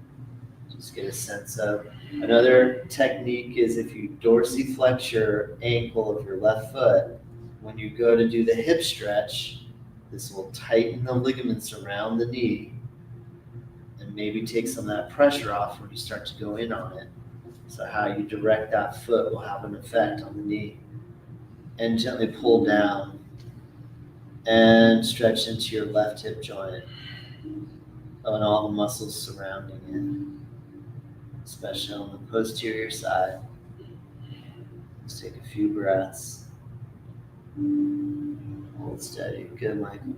Just get a sense of. Another technique is if you dorsiflex your ankle of your left foot, when you go to do the hip stretch, this will tighten the ligaments around the knee and maybe take some of that pressure off when you start to go in on it. So how you direct that foot will have an effect on the knee. And gently pull down and stretch into your left hip joint and all the muscles surrounding it, especially on the posterior side. Let's take a few breaths. Hold steady. Good, Michael.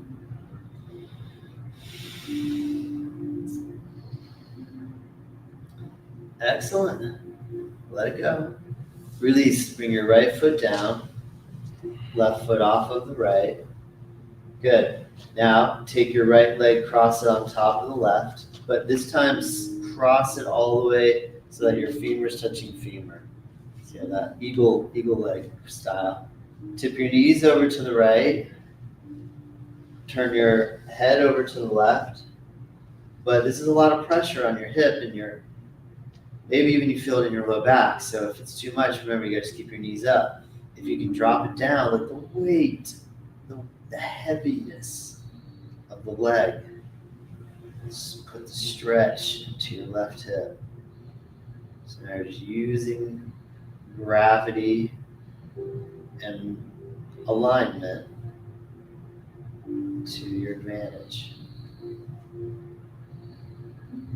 Excellent. Let it go. Release. Bring your right foot down. Left foot off of the right. Good. Now take your right leg, cross it on top of the left, but this time cross it all the way so that your femur is touching femur. See that eagle leg style. Tip your knees over to the right. Turn your head over to the left. But this is a lot of pressure on your hip and maybe even you feel it in your low back. So if it's too much, remember you guys keep your knees up. If you can drop it down, let the weight, the heaviness of the leg, just put the stretch into your left hip. So now you're just using gravity and alignment to your advantage.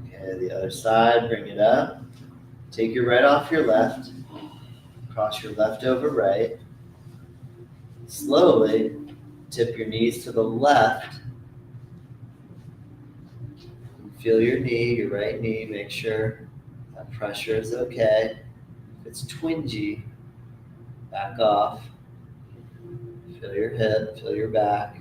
Okay, the other side, bring it up. Take your right off your left. Cross your left over right. Slowly tip your knees to the left. Feel your knee, your right knee. Make sure that pressure is okay. If it's twingy, back off. Feel your hip, feel your back.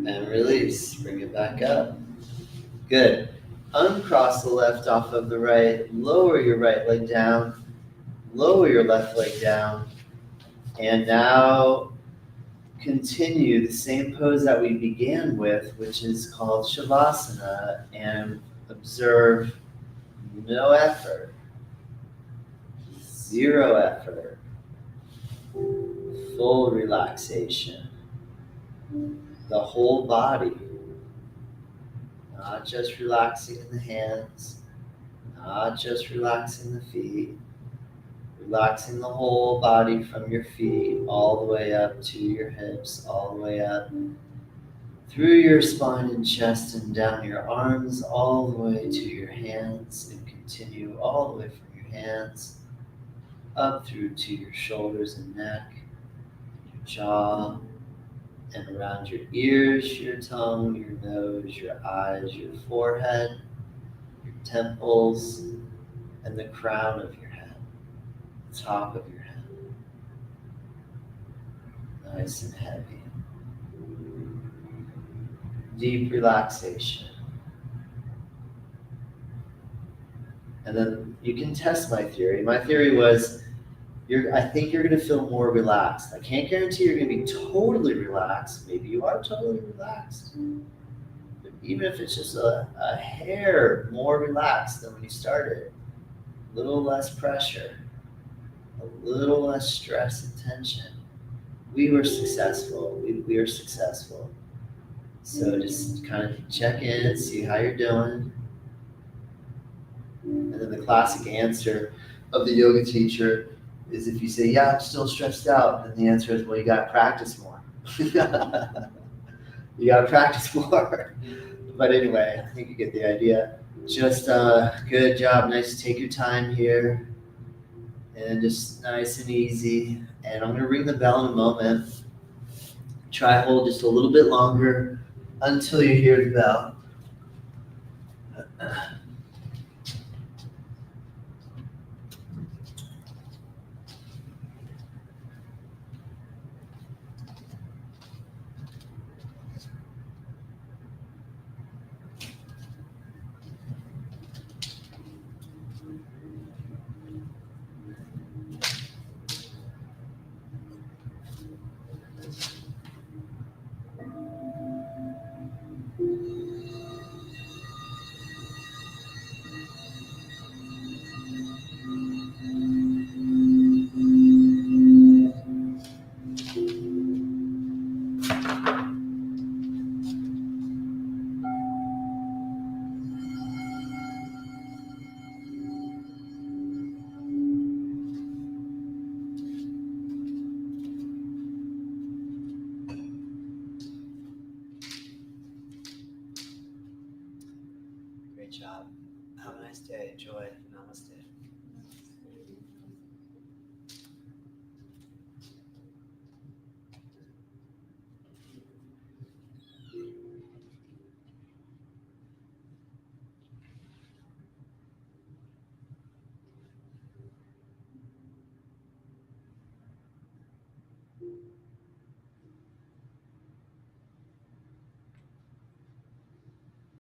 And release. Bring it back up. Good. Uncross the left off of the right. Lower your right leg down. Lower your left leg down. And now continue the same pose that we began with, which is called Shavasana, and observe no effort, zero effort, full relaxation. The whole body, not just relaxing in the hands, Not just relaxing the feet, relaxing the whole body from your feet all the way up to your hips, all the way up through your spine and chest and down your arms, all the way to your hands, and continue all the way from your hands up through to your shoulders and neck, your jaw, and around your ears, your tongue, your nose, your eyes, your forehead, your temples, and the crown of your head, the top of your head. Nice and heavy. Deep relaxation. And then you can test my theory. My theory was I think you're going to feel more relaxed. I can't guarantee you're going to be totally relaxed. Maybe you are totally relaxed. But even if it's just a hair more relaxed than when you started, a little less pressure, a little less stress and tension, we were successful. We are successful. So just kind of check in, see how you're doing. And then the classic answer of the yoga teacher is if you say, yeah, I'm still stressed out, then the answer is, well, you got to practice more. You got to practice more. But anyway, I think you get the idea. Just good job. Nice to take your time here. And just nice and easy. And I'm going to ring the bell in a moment. Try hold just a little bit longer until you hear the bell. Great job. Have a nice day. Enjoy.